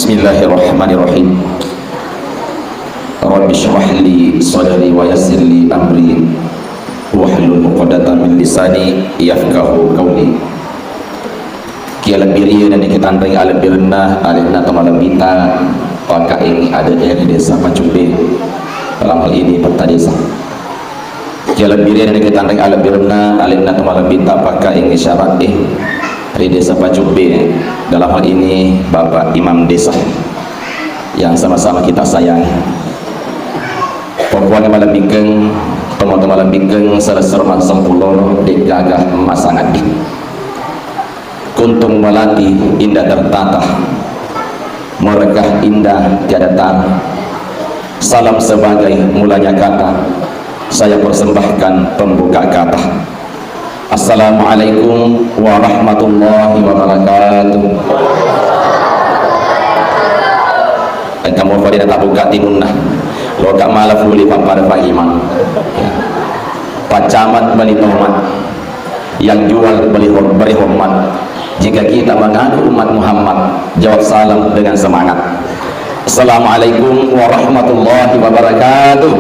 Bismillahirrahmanirrahim. Rabbi shrah li sadri wa yassir li amri wahlul 'uqdatam min lisani yafqahu qawli. Kia lebiri dan dikitandring alam birna alina tamalam bita paka ini ada di desa Pacumbe dalam hal ini Peta Desa. Kia lebiri dan dikitandring alam birna alina tamalam bita paka ini syarat di desa Pacumbe dalam hal ini Bapak Imam Desa yang sama-sama kita sayangi. Pokoknya malam bikeng teman-teman malam bikeng serah-serah sempulur di gagah masangat kuntung melati indah tertata meregah indah tiada tara. Salam sebagai mulanya kata saya persembahkan pembuka kata. Assalamualaikum warahmatullahi wabarakatuh. Kamu fadilah tak buka timunah lo kak malah boleh pada Pak Imam pacamat beli tomat yang jual beli hormat. Jika kita mengaku umat Muhammad, jawab salam dengan semangat. Assalamualaikum warahmatullahi wabarakatuh.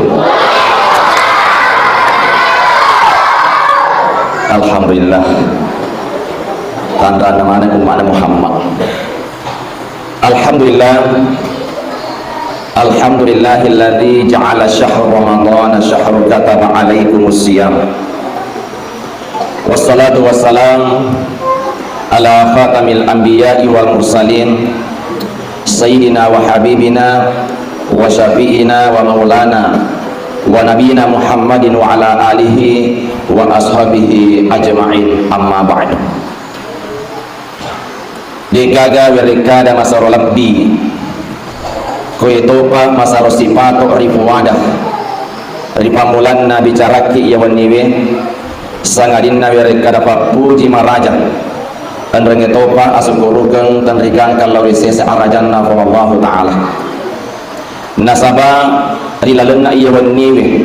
Alhamdulillah, tanda nama umat Muhammad. Alhamdulillah, alhamdulillahilladzi ja'ala syahr ramadhana syahrun kataba alaikumus siyam. Wassalatu wassalam ala khatamil anbiya'i wal mursalin sayyidina wa habibina wa syafi'ina wa maulana wa nabiyina Muhammadin wa ala alihi wa ashabihi ajma'in, amma ba'du. Dikaga wirikada masaro labbi kuitopa masaro sipato rifuwadah ripamulan na bicaraki yawaniwe sangadinna wirikada papuji maraja dan rengetopa asukurukeng dan rigang kalau risese arajanna fallahu ta'ala nasaba rilalena yawaniwe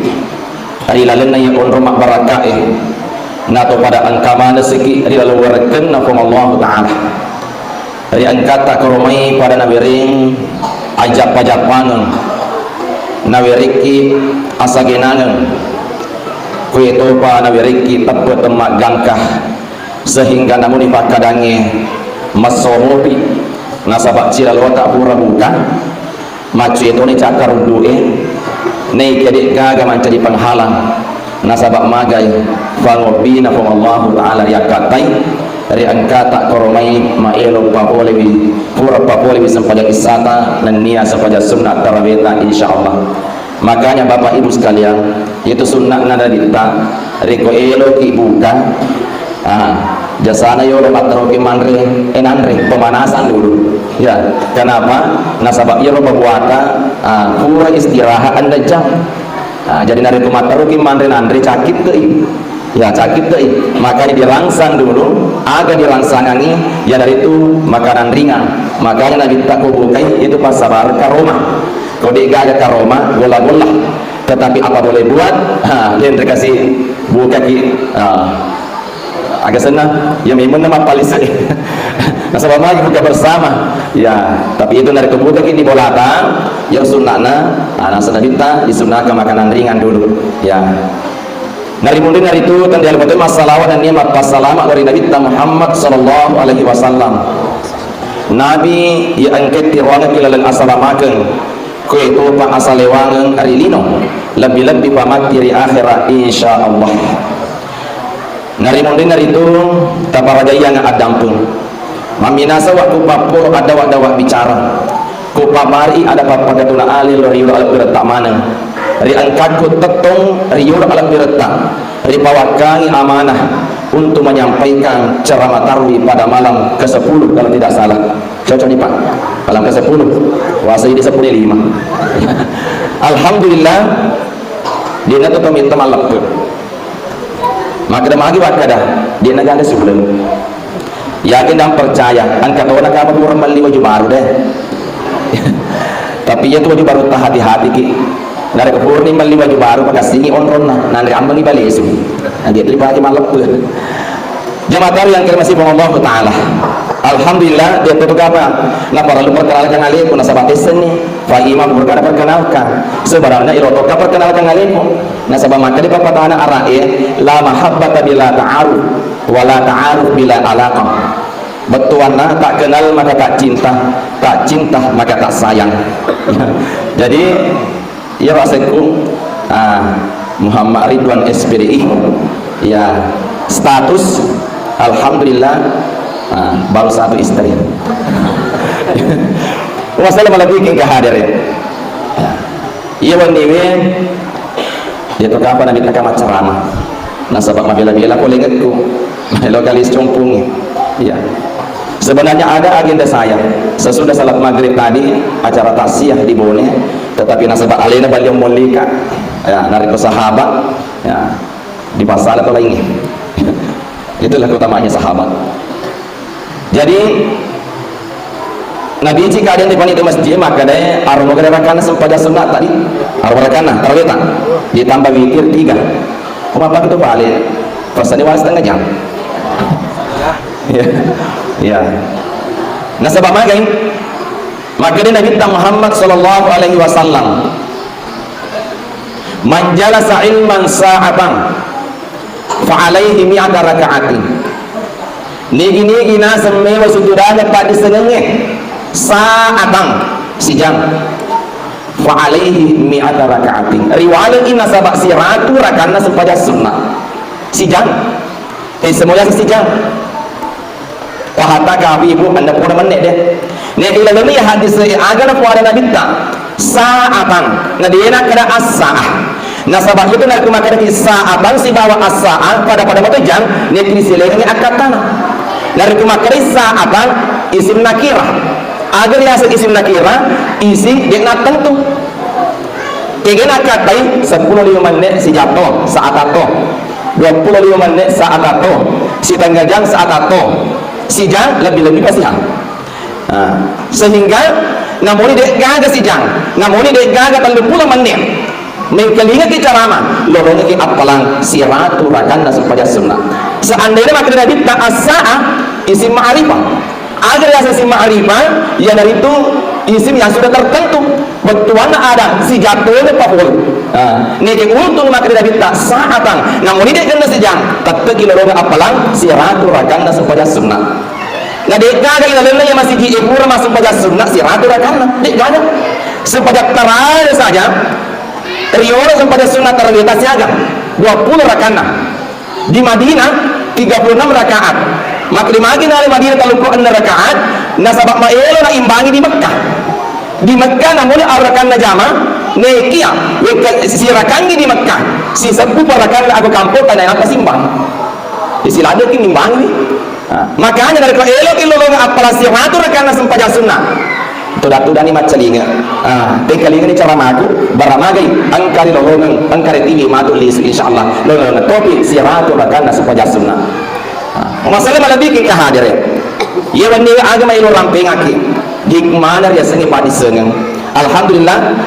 rilalena yakun rumah barakae nato pada angkamana seki rilalu warken na fallahu ta'ala dari angkata koromai pada nawiring ajak pajak paneng nawiriki asagenaneng kuetopa nawiriki tepet temak gangkah sehingga namun dipakadangi masohopi nasabak cilalu tak pura buka macu itu ni cakar du'e ni kedik gaga mencari penghalang nasabak magai fangobina famallahu ta'ala yakatai dari angkata koromai maelo papolewi pura papolewi sempaja kisata dan niat sempaja sunnah tarawihna insyaallah. Makanya Bapak Ibu sekalian, itu sunnah nada dita riko elo ki buka jasana yo lebat teroki manre enanre pemanasan dulu ya. Kenapa? Nasabak yo berbuata pura istirahat anda jam jadi nari kumataroki manre nanre cakit deh ya, cakit deh. Makanya dirangsang dulu agak dirangsangangi ya, dari itu makanan ringan. Makanya Nabi tak kubukai itu pas sabar karoma kalau dia ada karoma gola-gola, tetapi apa boleh buat dia terkasih buka ki agak senang ya memang nama paling saya nasabah lagi buka bersama ya, tapi itu dari kebuka ki di bolata yang sunnahna nasabah kita disunahkan makanan ringan dulu ya. Nari mundin hari itu dan di al-Fatihah masalah dan nikmat pasalamat dari Nabi Muhammad sallallahu alaihi wasallam. Nabi yang angkat tiruangan kilalang asalamakeun ku itu pa asalewangeun ari lino lebih-lebih pamat diri akhirat insyaallah. Nari mundin hari itu taparajaya nga adampun. Maminasa waktu papur ada wak bicara. Ku pabari ada papagatuna alil riul al-birta mana. Ri angkatku tetong riur alam birta ri pawakangi amanah untuk menyampaikan ceramah tarwi pada malam ke-10 kalau tidak salah. Cocok nih Pak, malam ke-10 puasa ini 10.5. Alhamdulillah dia tetap minta malam pun maka dah magi wakada dia negara sebelum yakin dan percaya angkat orang kamu orang beli baju baru deh tapi itu baju baru tak hati-hati ki dari kepurni beli baju baru pakai sini on-on nanti amal ni balik esok nanti terlibat malam pun jemaah yang masih Allah Ta'ala. Alhamdulillah dia tutup apa? Nah lalu perkenalkan alaikum nasabah seni fa imam berkata perkenalkan sebenarnya irotoka perkenalkan alaikum nasabah maka di perkataan arae la mahabbata bila ta'aruf wala ta'aruf bila alaqah. Betuana tak kenal maka tak cinta maka tak sayang. Jadi ya rasaku Muhammad Ridwan SPDI ya status alhamdulillah baru satu istri. Masalah malah bikin kehadir ya. Iya wanita dia tuh kapan nabi tak ceramah. Nah sebab mabila-bila aku ingatku lokalis cumpung ya. Sebenarnya ada agenda saya sesudah salat maghrib tadi acara taksiyah di Bone, tetapi nasabah alena beliau molika ya narik sahabat ya di pasal atau lainnya. Itulah utamanya sahabat. Jadi Nabi jika ada di panitia masjid maka dia arwah gerakan sempaja sunat tadi arwah rakana tarawih tak ditambah witir 3 kenapa itu balik pasal ini setengah jam ya nah sebab maka dia Nabi Muhammad sallallahu alaihi wasallam man jalasa ilman sa'atan fa alaihi mi'ata raka'atin nigi na semewa sudurane pak disenenge sa'atan sijam fa alaihi mi'ata raka'atin riwayat ina sabak siratu rakana sempaja sunnah sijam semuanya sijam wahata kabi ibu anda pun menek deh nek ilalami hadis agak puara nabi ta sa'atan nadiena kada as-sa'ah nah sabak itu nak makan di sa'atan si bawa as-sa'ah pada waktu jam nek disilengani akatana dari kumakari sa'atan isim nakirah agar ya isim nakirah isi dia nak tentu kegena katai 10 menit si jatuh saat atau 25 menit saat atau si tanggal jam saat atau si jam lebih-lebih pasti sehingga namun dek gaga si jam namun dek gaga 30 menit mengkelinga ke ceramah lorongnya ke apalang siratu rakana supaya sunnah seandainya makna Nabi ta'as-sa'ah isim ma'rifah agar ya isim ma'rifah ya dari itu isim yang sudah tertentu betuan ada si jatuhnya pahul ini untung makna Nabi ta'as-sa'atan namun ini kena sejam tapi lorongnya apalang siratu rakana supaya sunnah nah dek gaga yang masih diikur masuk pada sunnah siratu rakana dek gaga supaya terang saja Riola sampai sunat tarawih agak 20 rakaat di Madinah 36 rakaat maka di Madinah 36 rakaat nasabak maelo na imbangi di Mekah namun arakan najama nekia si rakangi di Mekah si 10 rakaat aku kampung tanah apa simbang isilado kin imbangi makanya dari elo kilo apalah si ratus rakaat sampai sunnah tudah ni macalinga tekalinga ni cara maku baramagai angkari lohongan angkari tini matul lisu insyaallah lohongan topi siratu rakana supaya sunnah masalah malah bikin kehadir ya wani agama ilo ramping aki hikmah ya sengi padi seneng alhamdulillah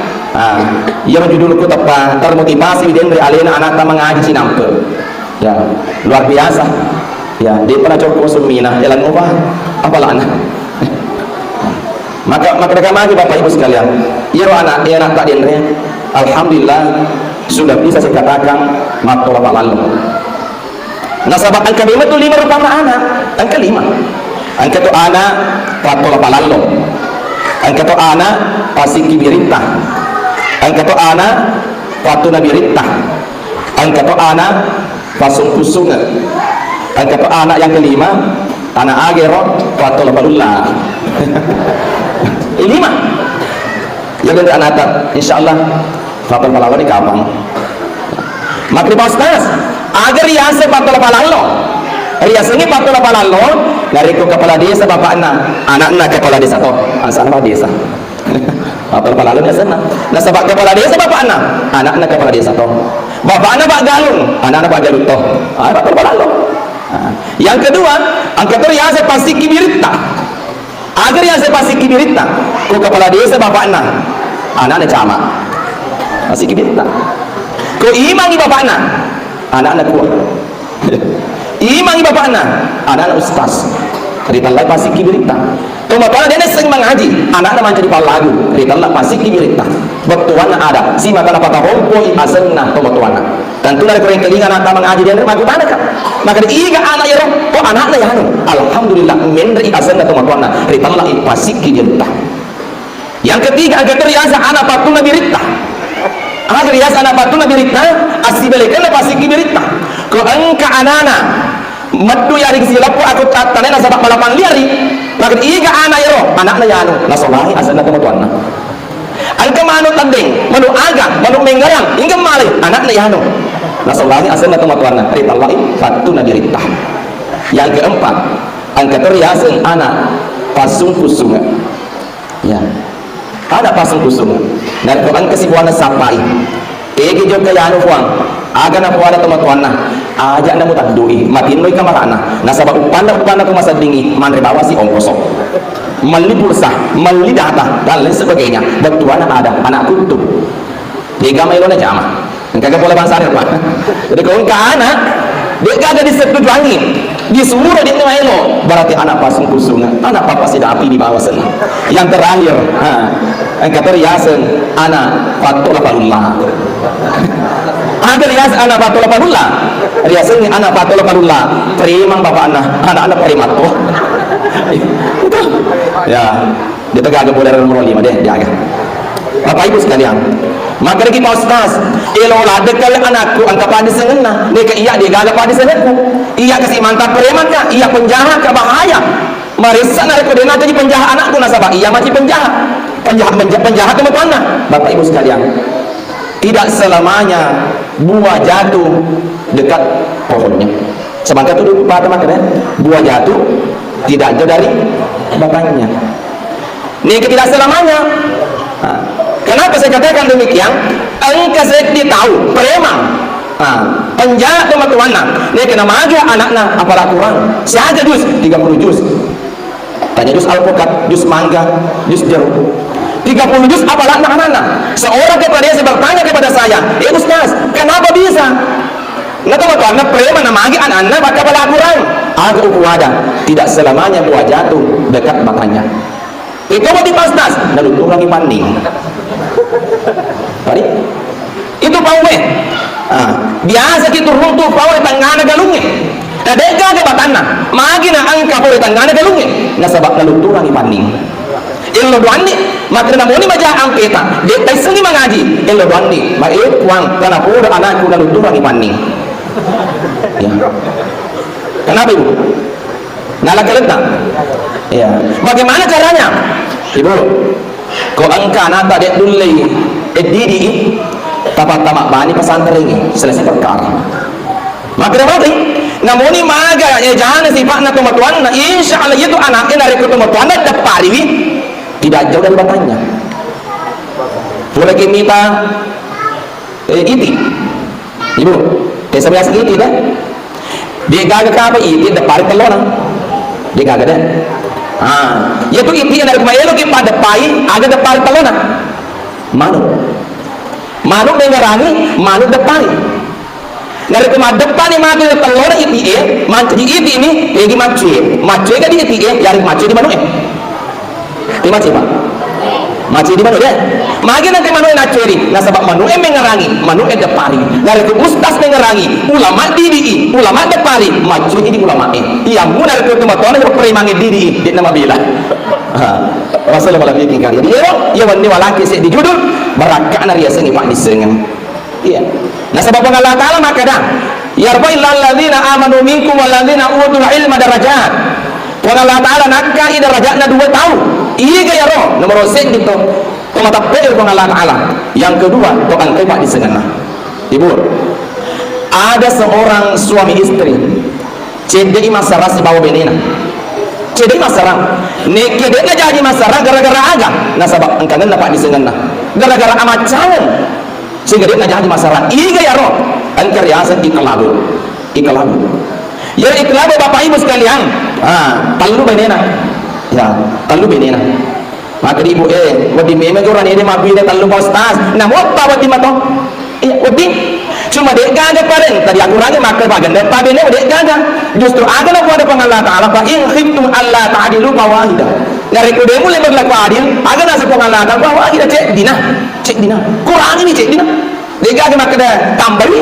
ya judul ku tepa termotivasi dan dari alena anak mengaji sinampe ya luar biasa ya dia pernah coba sumina jalan ubah apalah anak maka mereka maju Bapak Ibu sekalian ya anak tak dinre alhamdulillah sudah bisa saya katakan makto Bapak lalu nasabah angka 5 itu 5 rupanya anak angka 5 angka itu anak makto Bapak lalu angka itu anak pasik kibirita angka itu anak waktu Nabi Rita angka itu anak pasung kusunga angka itu anak yang kelima anak agero waktu Bapak 5 yang dari anak insyaallah fatul palawar di kapang makri pastas agar riasa fatul palalo riasa ini fatul palalo dari ku kepala desa bapak anak kepala desa toh asal apa desa fatul palalo desa nah sebab kepala desa bapak anak kepala desa toh bapak pak galung anak pak galung toh fatul palalo yang kedua angkat riasa pasti kibirita agar yang saya pasti kibirita ku kepala desa bapak anak camat masih kibirita ku imangi bapak anak kuat imangi bapak anak ustaz ritallah pasti kibirita tumatuana dia sering mengaji anak-anak menjadi palagu ritallah pasti kibirita waktuana ada si maka dapat rompo asenna tumatuana tentu dari kurang telinga anak mengaji dia magu tanah kan maka iga anak ya kok anaknya ya anu alhamdulillah menri asenna tumatuana ritallah pasti kibirita. Yang ketiga agar teriasa anak patuna birita agar teriasa anak patuna birita asibalekan pasti kibirita ko angka anana madu yari silapu aku tanena sabak malapan liari maka iga anak yaro anakna yano nasolahi asana tumatuanna angka manu tanding manu aga manu menggayang hingga mali anakna yano nasolahi asana tumatuanna ritallahi fatuna birita. Yang keempat angka teriasa anak pasung kusunga ya ada pasung kusunga dan ko angka sibuana sapai ege jog kayano fuang aga na puana tumatuanna aja na mutadui matinoy kamarana nasaba upanda ko masadingi manre bawa si ongkosok mali pulsa mali data dan lain sebagainya batuana ada anak kutu di gamay lo na jama kagak boleh bansar pak jadi kau anak dia kagak disetujuangi disuruh di lo berarti anak pasung kusunga anak papa sida api di bawah sana. Yang terakhir angkat riasan anak fatul falullah ada rias anak fatul falullah riasan anak fatul falullah terima bapak anak terima tuh ya dia kagak boleh lima deh jaga Bapak Ibu sekalian maka kita ustaz elola dekal anakku angka pada sengenna deka iya dia gagap pada sengenku iya kasih mantap preman ka iya penjahat ka bahaya marisa nareko dena jadi penjahat anakku nasabah iya masih penjahat teman-teman. Bapak Ibu sekalian tidak selamanya buah jatuh dekat pohonnya semangka itu dulu pada makanya buah jatuh tidak jauh dari batangnya ini tidak selamanya. Kenapa saya katakan demikian? Engkau saya tahu preman penjahat teman-teman ini kena maga anaknya apalah kurang saja dus 30 juz tanya dus alpukat dus mangga dus jeruk 30 juz apalah anak-anak seorang kepada dia bertanya kepada saya Ustaz kenapa bisa nggak teman-teman preman magi anak-anak bakal apalah kurang agak ukuada tidak selamanya buah jatuh dekat matanya itu mau dipastas lalu turangi panding tadi itu pawe biasa kita runtuh pawe tanggana galungnya nah deka ke batana magi na angka pawe tanggana galungnya nah sebab lalu turangi panding ilo duani maka namoni maja angketa deka sengi mengaji ilo duani baik uang karena pura anakku lalu turangi panding ya kenapa ibu nala keletang ya bagaimana caranya ibu ko angka nata dek dulai didi tapak bani pesantren ini selesai perkara maka berarti namoni maga ya jangan sifatnya tumatuan insya Allah itu anaknya dari tumatuan depariwi tidak jauh dari batangnya boleh kita iti ibu desa biasa iti dah dia gagak apa iti depari telur dia gagak dah yaitu intinya dari kemarin kita pada pai ada depan telona manuk mengerangi manuk depan dari kemarin depan ini mati telona itu manci itu ini lagi macu kan itu yang macu di mana di macu pak macu di mana ya magi nanti manuk nak curi nah sebab manuk mengerangi manuk depari dari itu ustaz mengerangi ulama diri ulama depari macu ini ulama iya mu dari itu teman-teman yang perimangi diri di nama bila Rasulullah malam bikin kali dia ya wani walaki sih di judul barakah nari asengi pak disengen iya nah sebab Allah Ta'ala maka dah yarfa'illahu alladzina amanu minkum walladzina utul ilma darajat Allah Ta'ala nakka darajatna 2 tahun iya ya roh nomor sen gitu mata pel Allah Ta'ala yang kedua to angkai pak disengen ibu ada seorang suami istri cedek masalah si bawa benina cedek masalah nek cedek jadi masalah gara-gara agam nasabak angkanan dapat disengen gara-gara amat calon sehingga dia jadi masalah iya ya roh angkar yasan iklabu ya iklabu bapak ibu sekalian talu benina ya talu benina maka ibu wadi memang orang ini mabine talu postas namun apa wadi mato wadi Cuma dek gagah paren tadi aku lagi makan bagian dan pabene dek gagah. Justru akan aku ada pengalah taala fa in khiftum alla ta'dilu fawahida. Dari kudemu le berlaku adil, akan nasa pengalah taala fawahida cek dina. Kurang ini cek dina. Dek gagah makan tambah ni.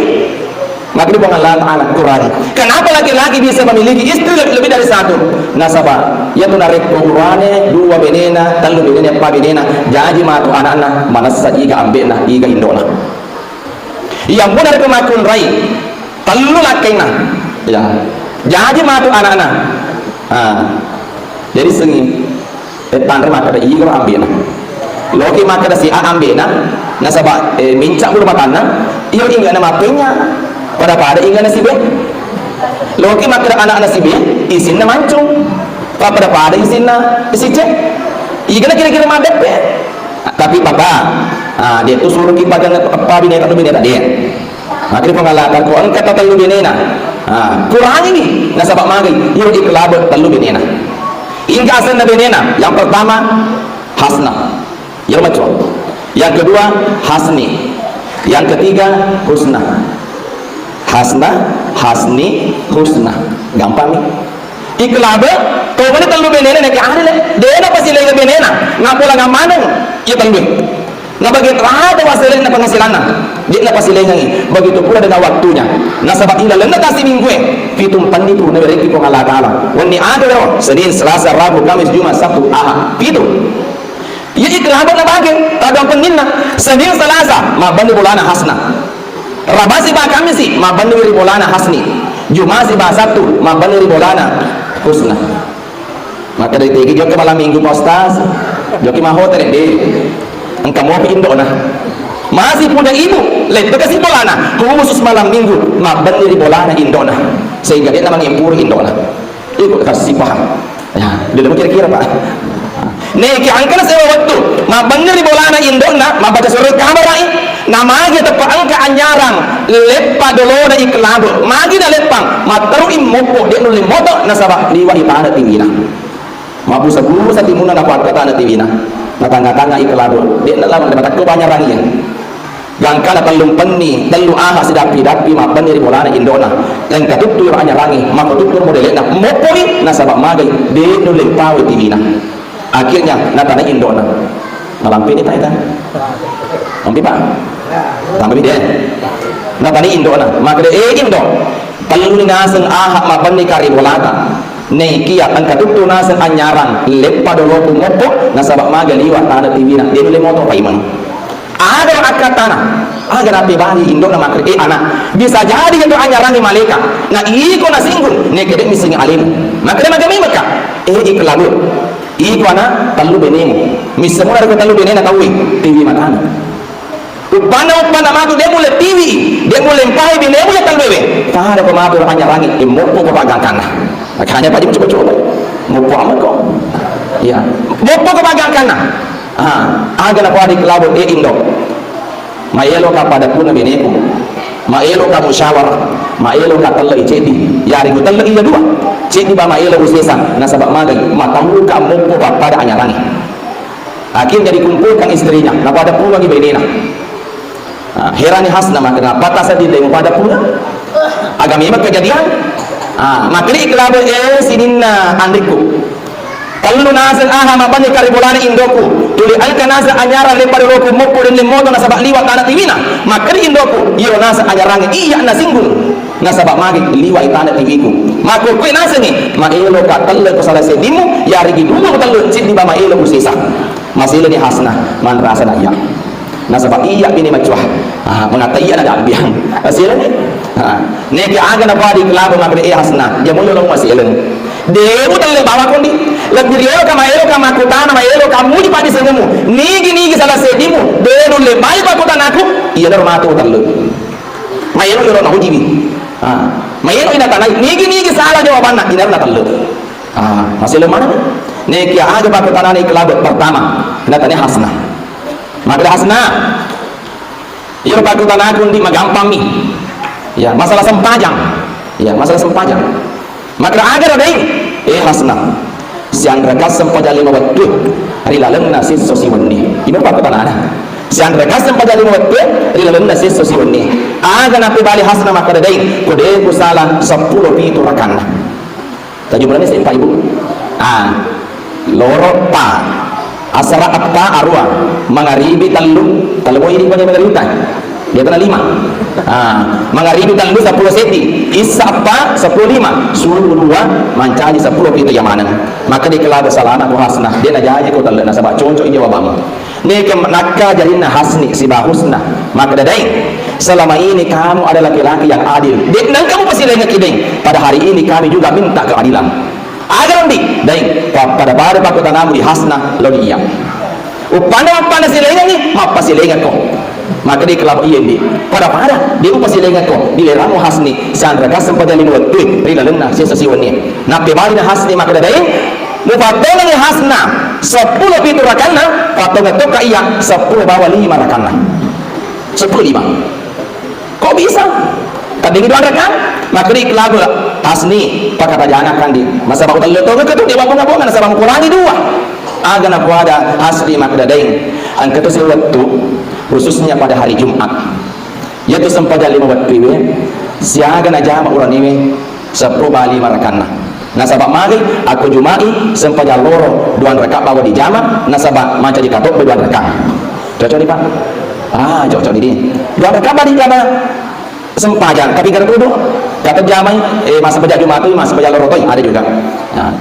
Maka di pengalah taala kurang. Kenapa laki-laki bisa memiliki istri lebih dari satu? Nasabah, ya tu narik kurane dua benena, telu benena, pa benena. Jadi matu anak-anak manas saja iga ambil nah, iga indola. Yang benar kemakun rai telu lakena ya jadi matu anak-anak jadi sengi tanre maka ada igo ambil loki maka ada si a ambil nasabah mincak bulu matana iyo ingat nama penya pada ingat si b loki maka ada anak-anak si b isin na mancung pada isin na si c iga kira-kira madep tapi papa dia tu suruh kita jangan apa bineka tu bineka dia akhirnya pengalaman ko angkat telu binena kurang ini nasabak magi yung iklab telu binena hingga asal na binena yang pertama hasna yang macam yang kedua hasni yang ketiga husna hasni husna gampang nih iklab to mana telu binena nek ada le dia pasti le binena ngapola ngamanang ya telu nah bagian ada wasilin na penghasilan dia na pasilengan begitu pula dengan waktunya nasabak ila lenda kasih minggu pitum panditu na bereki ko Allah taala wani ada ro Senin Selasa Rabu Kamis Jumat Sabtu Ahad pitu ya ikrabat na bagay tagang peninna Senin Selasa mabani bulana hasna Rabasi ba Kamisi mabani bulana hasni Jumasi ba Sabtu mabani bulana husna maka dari tegi joki malam minggu postaz joki mahotel deh engkau mau Indo nah masih punya ibu lain kasih bolana khusus malam minggu maban dari bolana Indo nah sehingga dia namanya impur Indo nah itu kasih paham ya dia kira-kira pak nek angkana sewa waktu maban dari bolana Indo nah mabaca surat kamar nama aja tepat angka anyarang lepa dolo na iklab magi na lepang mataru immopo dia nulim moto nasabah liwa ibadah tingina mabu sabulu sa timuna na kata na tingina na tangga-tangga iklab dia nak lawan dapat ko banyak rangi yang kana talung penni telu aha sidapi-dapi maban dari bolana Indona yang katutu yang rangi maka tutur modelnya mopoi nasabah magai dia nulim pawe tingina akhirnya natana Indona malampi ni taita mampi pak sampai dia natana Indona maka dia Indo telu naseng aha maban ni karibolata nei kia ang katutu nasa anyarang lepa dolo kumopo nasabak magali wa tanah tivina dia boleh moto paiman ada akatana agar api bali Indo na makre anak bisa jadi itu anyarang di maleka na iko na singgung ne kede mising alim makre magami maka iklalu iko ana talu benemu misemura ko talu benena kawi tivi matana upana magu dia boleh tivi dia boleh pai benemu ya talbewe para pematur anyarang imopo ko pagangkana makanya Pak coba-coba mupo amat kok ya mupo kebanggakan agak apa di kelabut Indo maelo ka pada puna bineku maelo ka musyawarah maelo ka talla icedi yari ku talla iya dua cedi ba maelo usesa nasabak magai matamu ka mupo pada anyarangi akhirnya dikumpulkan istrinya na pada puna benena herani hasna maka patasa di demo pada puna agak memang kejadian makni iklab sininna andriku kalau nasa aha mabani karibulani Indoku tuli alka nasa anyara lepar roku mopo dan lemoto nasabak liwat tanah timina makni Indoku iyo nasa anyarang iya nasinggung nasabak magi liwat tanah timiku maka kue nasa ni maelo ka talla ko sala sedimu yari gidumo talla cid di ba maelo usisa masila ni hasna man rasa na iya nasabak iya bini macuah mengata iya na dalbiang masila ni nek aga na badi klabo magre hasna dia moyo long masilen debu talle bawa kondi lebih elo kama kutana maelo kamu di padi sengemu nigi salah sedimu dedu le bai pa kutana aku iya normato talle maelo ero na hujibi maelo ina tanai nigi salah jawabanna ina na talle masilen mana nek aga pa kutana ni klabo pertama natane hasna magre hasna iya pa kutana aku ndi magampang ni ya masalah sempajang maka agar ada ini hasna siang rekas sempajang 5 waktu hari lalang nasi sosi wendi ini apa kata nana sian rekas sempajali watte rilalunna sesso siwonni aga na bali hasna makadai kode kusala 10 pitu rakan tajumlahnya seempat ibu loro pa asara apa arwa mangaribi tallu kalau ini pada mengarutan dia kena 5 mangaribi tallu 10 senti isa apa 10 5 suruh 2 mancani 10 pitu yamanan maka dikelada salana ku hasna dia najaji ko tallu nasaba conco ini wabam neke nakka jarina hasni si bahusna maka dadai selama ini kamu adalah laki-laki yang adil dan kamu pasti lagi kideng pada hari ini kami juga minta keadilan agar nanti dai pada paku tanamu di hasna lo iya upana silengan ni mapa silengan ko maka di kelab iya di pada dia pasti silengan ko di leramu hasni sandra kasem pada linu waktu rila lena sesasiwani nape bali na hasni maka dadai mufatongan ni hasna 10 pitu rakana patongan to ka iya 10 bawa 5 rakana 10 5 kok bisa kadang itu ada kan maka di kelabu hasni pakata jana kan di masa bau telu to ke di bau ngabongan masa bau kurangi 2 aga na ada hasni maka dadaing ang ketu si waktu khususnya pada hari Jumat yaitu sempada 5 waktu siaga na jama uran ini 10 bali marakana nasabak mari aku jumai sempada loro 2 rakaat bawa di jama nasabak maca di katok 2 rakaat cocok di pak cocok di 2 rakaat di jama sempajan tapi kan dulu kata jamai masa pejak Jumat itu masa pejak loro ada juga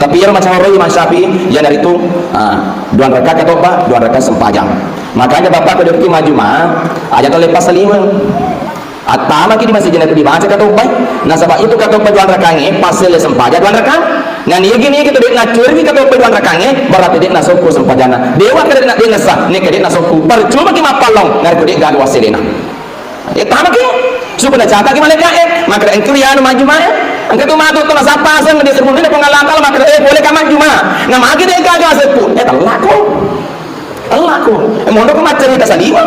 tapi yang macam loro Imam Syafi'i yang dari itu 2 rakaat atau apa 2 rakaat sempajan makanya bapak kedua ki maju mah aja to lepas 5 atama kini masih jenak dibaca kata upai nasabah itu kata upai 2 rakaat pasal sempajan 2 rakaat dan iya gini kita dek ngacur ni kata upai 2 rakaat berarti dek nasoku sempajana dewa kada nak dek nasa ni kada nasoku percuma ki mapalong ngari dek gadu wasilina tama ki supaya cata ki malaikat maka engkau anu maju mah engkau tu matu tu nasa pasang dia sebelum dia pengalakal maka boleh ka maju mah nama ki dek gadu sepu Allah ko mondo ko cerita salima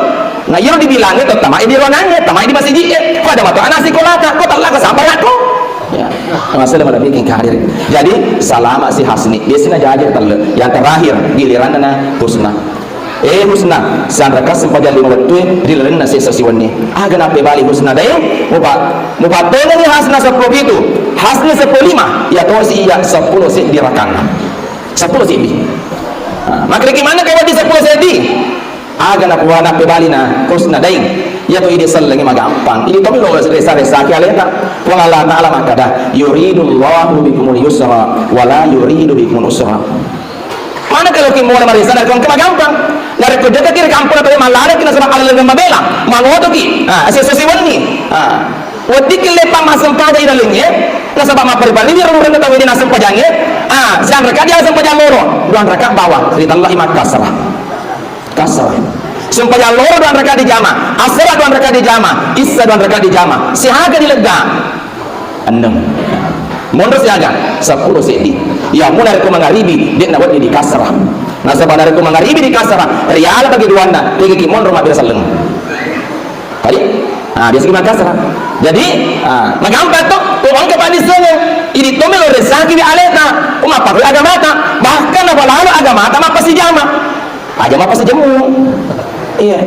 nah iyo dibilang itu tamai di ronanya tamai di masjid pada waktu anak sekolah kok tak sabar aku ya masalah pada bikin karir jadi salama si hasni dia sini aja terle yang terakhir giliran na husna husna sandra kasem pada 5 waktu di lena sesasiwani aga na bali husna dai mupa tolong hasna 10 itu hasna 10 ya to si iya 10 sih dirakan 10 sih maka gimana kalau di 10 senti aga na kuha na pebali na kusna daing ya to ide sallangi magampang ini to lo resa ki aleta wa Allah ta'ala makada yuridullahu bikumul yusra wa la yuridu bikumul usra mana kalau ki mo na marisa na kung magampang dari ko deta kiri kampung atau malare kina sama ala ng mabela mangoto ki asesosiwan ni wadi kile pamasam pada idalingnya nasaba maparibali ni ro ro tawi di nasam pajange siang rakaat dia asam pajang loro 2 rakaat bawah cerita Allah imat kasrah sempajang loro 2 rakaat di jama asra 2 rakaat di jama isya 2 rakaat di jama siaga dilega 6 mundur siaga 10 senti ya mulai ko mangaribi dia nawat di kasrah nasaba dari ko mangaribi di kasrah riala bagi duanda tiga ki mundur mabir saleng tadi biasa gimana kasrah jadi magampang tuh uang kepada semua ini tuh melo rezeki di aleta umapa agama ta bahkan apalagi agama ta apa sih jama aja apa sih jamu iya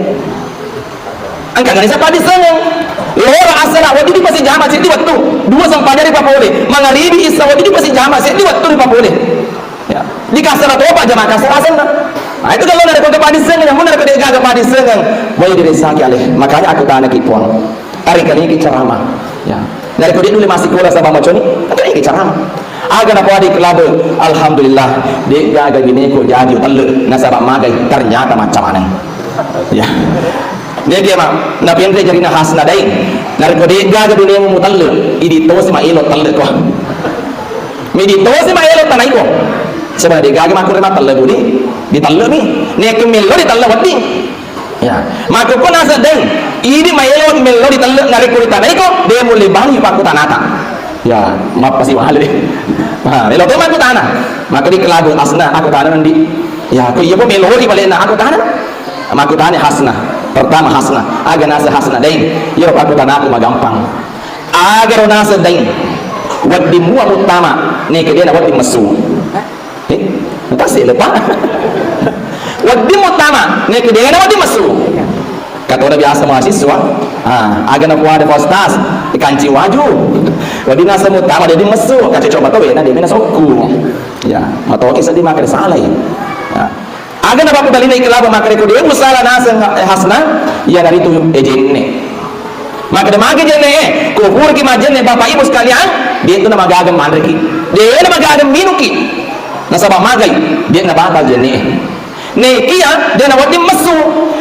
angka nggak bisa pada semua loro asal waktu di pasti jama sih di waktu 2 sampai dari papole mangaribi isa waktu di pasti jama sih di waktu di papole ya di kasar atau apa jama kasar asal itu kalau dari kota pada semua yang mana dari agama pada semua boleh diresaki aleh makanya aku tanya kipon hari kali ini ceramah ya dari kode dulu masih kuliah sama macam ni kali ini ceramah aga na di kelab alhamdulillah dia gaga gini ko jadi telu nasabak magai ternyata macam mana ya dia mah nabi yang jadi hasna dai dari kode gaga dunia mu telu idi to sama ilo telu ko midi to sama ilo tanai ko sebab dia gaga makure mah telu di telu ni nek melo di telu wati ya maka ko nasa dai ini mayelo melo di telu ngari kurita dai ko dia mulai bali paku tanata ya maaf pasti mahal deh melo to aku tanah maka di kelabu asna aku tanah nanti ya aku iya po melo di balena aku tanah aku tanah hasna pertama hasna aga nasa hasna dai yo aku tanah aku magampang aga nasa dai wadi mua utama nih kedia wadi mesu kasih lepas wadi utama nih kedia wadi mesu kata orang biasa mahasiswa, agak nak buat postas, ikanci waju, wadi nasa mutama dia masuk, kacau coba tahu ya, dia mana soku, ya, atau kisah dia makan salah ya, agak nak apa dalilnya ikhlas makan itu dia masalah nasa hasna, ya dari itu ejenne, maka dia makan jenne, kubur kita jenne bapak ibu sekalian, dia itu nama gagam mandriki, dia nama gagam minuki, nasabah magai, dia nama bakal jenne. Nekia dia nak wadi mesu,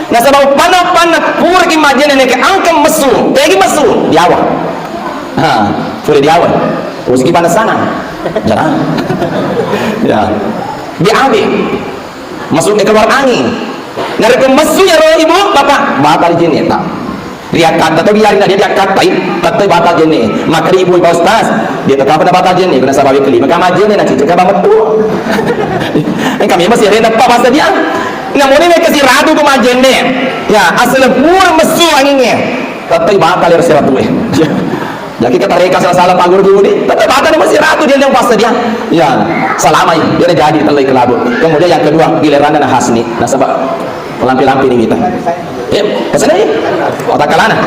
nasa bau panak pur ki majene neke angkem mesu, tegi mesu diawa, pur diawa, terus ki panas sana, jangan, ya, diabe, masuk ke keluar angin, nari ke mesu ya roh ibu bapak, batal jene tak, dia kata tu biarin dia kata batal jene, maka ibu ustaz, dia tetap pada batal jene, kena sabawi kelima, kama jene nak cicak kama betul. Kami masih ada apa bahasa dia namun ini kasih radu ke majene ya asal pur mesu anginnya tapi batal harus ratu jadi kita reka salah pagur dulu nih tapi batal masih ratu dia yang bahasa dia ya selama ini dia jadi telai kelabu kemudian yang kedua giliran dan hasni nasabah lampi-lampi ini kita kesana ya otak kalana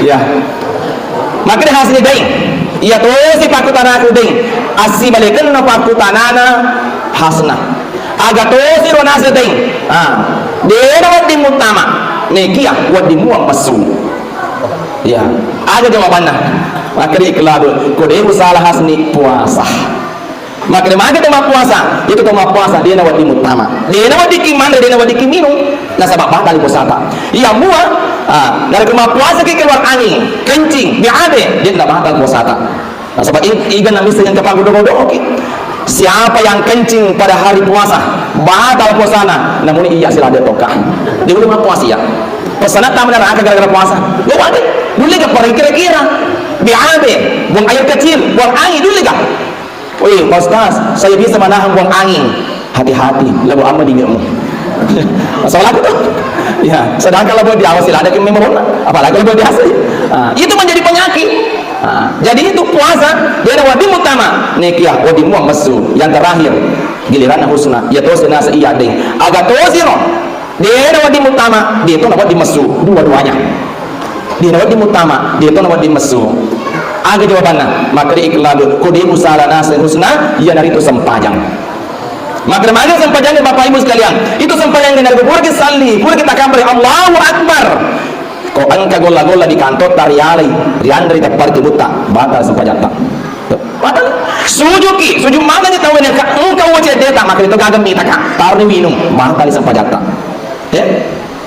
ya maka dia hasni ding iya tuh si pakutanana aku ding asi balikan na pakutanana hasna agak tosi ronase ding dia wadi mutama nekia wadi muang masu ya ada jawabannya maka dia ikhlas kode salah hasni puasa maka dia maga tema puasa itu tema puasa dia wadi mutama dia wadi kimanda dia wadi kiminum nasabah batal puasa iya mua dari tema puasa ke keluar angin kencing biade dia tidak batal puasa nasabah igan namis yang kepagodo-godo oke. Siapa yang kencing pada hari puasa batal puasana namun iya sila dia tokah dia belum puasa ya pesana tak benar akan gara-gara puasa lu ada dulu gak pergi kira-kira biabe buang air kecil buang angin dulu gak wih ustaz saya bisa menahan buang angin hati-hati lalu amma dirimu masalah itu ya sedangkan lalu dia awasi ada yang memang apalagi lalu dia asli itu menjadi penyakit. Jadi itu puasa dia ada wadi mutama nekia wadi muang mesu yang terakhir giliran husna ya terus nasa iya ding agak terus no dia ada wadi mutama dia itu wadi mesu dua-duanya dia wadi mutama dia itu wadi mesu agak jawabannya maka ikhlas kode usala nasa husna ya dari itu sempajang maka mana sempajangnya bapak ibu sekalian itu sempajang dari kubur kita salli kubur kita kamari Allahu Akbar kau angka gola-gola di kantor tariali riandri tak parti buta batal sempajata batal sujuki sujuk mana ni tahu ni engkau wajah data maka itu kagam minta kak taruh ni minum batal sempajata ya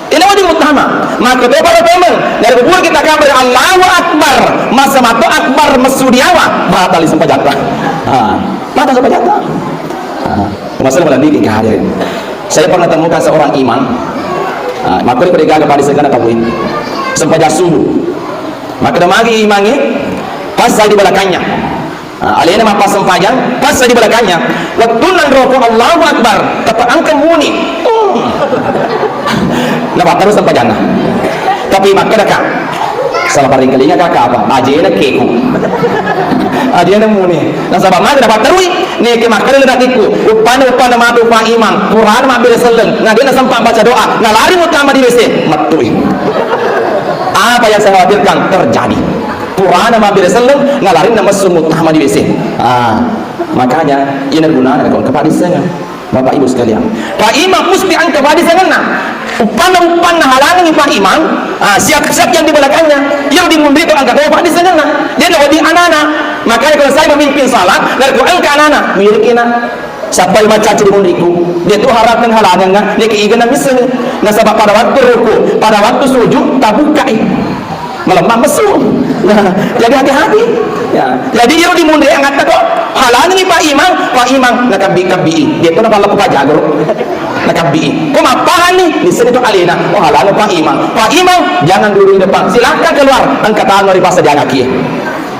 ini wajib utama maka beberapa teman dari kubur kita kabar Allahu Akbar masa matu Akbar mesudiawa batal sempajata batal sempajata masalah melalui kehadiran saya pernah temukan seorang imam maka dia bergaga pada segala tabuin sempaja subuh maka dia magi imangnya pas saya di belakangnya alena apa sempajang pas saya di belakangnya waktu nang rokok Allahu Akbar kata angka muni nah terus sempajana tapi maka dah kak salah paling kalinya kakak apa ajena keku ajena muni nah sabab maka dapat terus nih ke maka dia datiku upana matu pak imam Quran mabil seleng nah dia sempat baca doa nah lari utama di WC matui apa yang saya khawatirkan terjadi Quran mabil seleng nah lari nama sumut utama di WC makanya ini gunanya kalau kepada saya bapak ibu sekalian pak imam mesti angka kepada saya upana halangi pak imam siap-siap yang di belakangnya yang dimundi itu angkat bapak di sana dia nak di anak-anak makanya kalau saya memimpin salat dari Quran ke anak-anak miliki siapa yang baca di mundiku dia tu harapkan halangan dia keigan misalnya nah sebab pada waktu ruku pada waktu sujud tak buka melemah mesum jadi hati-hati ya jadi dia dimundi yang kata kok halangi pak imam nak kabi dia tu nak lakukan jago nakabi kok apaan nih di sini tuh alina oh halangi pak imam jangan dulu di depan silakan keluar angkat tangan dari pasal jangan kaki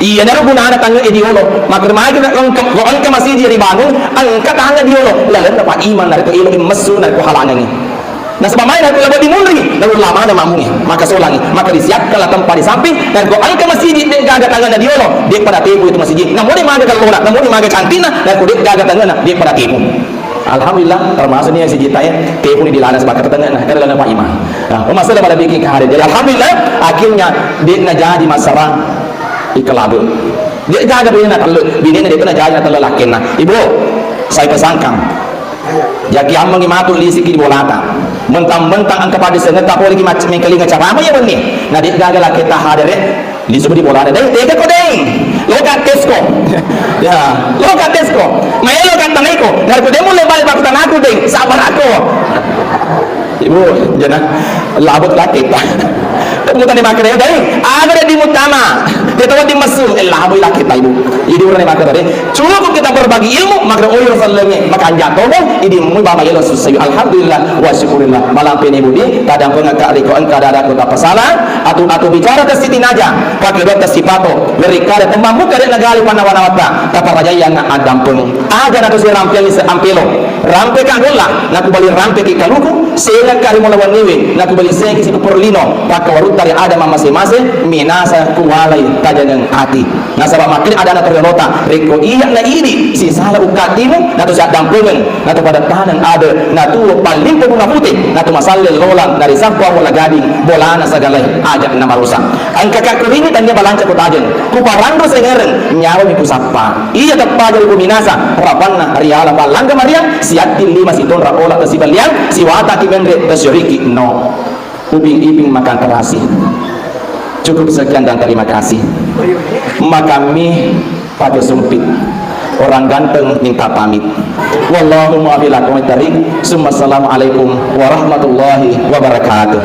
iya naruh guna ada tangan idiolo maka magi orang ke masih dia dibangun angkat tangan idiolo lalu pak imam dari itu ilmu mesu dari halangan ini nah sebab main aku lebih dimulai lalu lama ada mamungnya maka solangi maka disiapkanlah tempat di samping dan kau angkat masih dia gagal tangan idiolo dia pada tipu itu masih namun dia maga kalau namun dia maga cantina dan kau dia gagal tangan dia pada tipu Alhamdulillah termasuk ni yang si Jita ya telepon di lana sebagai tengah nah kada lana Pak Imam nah masalah pada bikin kehadiran jadi alhamdulillah akhirnya dia nak jadi masalah ikhlabu dia jaga bini nak bini dia kena jaga nak lelaki nah ibu saya pesangkang jadi amang imatu lisi ki bolata mentang-mentang angka pada sengat tak boleh macam mengkali ngacara apa ya bengi nah dia jaga laki tak hadir di sebelah bolata deh tega ko deh lo kat tesko ya lo kat tesko mai lo kat taniko dar ko demo le balik bak tanaku deh sabar aku ibu jangan labut laki tak mutan di makre deh ada di mutama dia tahu di masuk labu laki tak ibu ini orang di makre deh cukup kita berbagi ilmu makre oyur sallengi makan jatuh deh ini mu bama yelo susayu alhamdulillah wa syukurillah malam peni budi kadang pengakak rikoan kadang ada kota pasalan atau bicara ke siti naja pakai dua sipato mereka ada tembamu kada nagali panawanawata tapa raja yang adam pun ada nak si rampel ni ampelo rampe kan bola nak balik rampe ki kaluku sela kari molawan niwi nak balik se ki perlino pakai warut dari ada masing-masing minasa kuwalai tajangan hati nasabah makin ada anak terlota reko iya na ini si salah ukatimu natu siat dampungan natu pada tahanan ada natu paling bunga putih natu masalah lolang dari sampah wala gading bolana segala ajak nama rusak angka kakuri dan dia balanca ku tajen ku paranggo sengereng nyawa miku sapa iya tepat jadi ku minasa rapanna riala balangga maria siatin lima siton rapola kesibalian siwata kimendre tesyuriki no ubing-ibing makan terasi cukup sekian dan terima kasih maka mi pada sempit orang ganteng minta pamit wallahu mu'afilakum tarik summa assalamualaikum warahmatullahi wabarakatuh.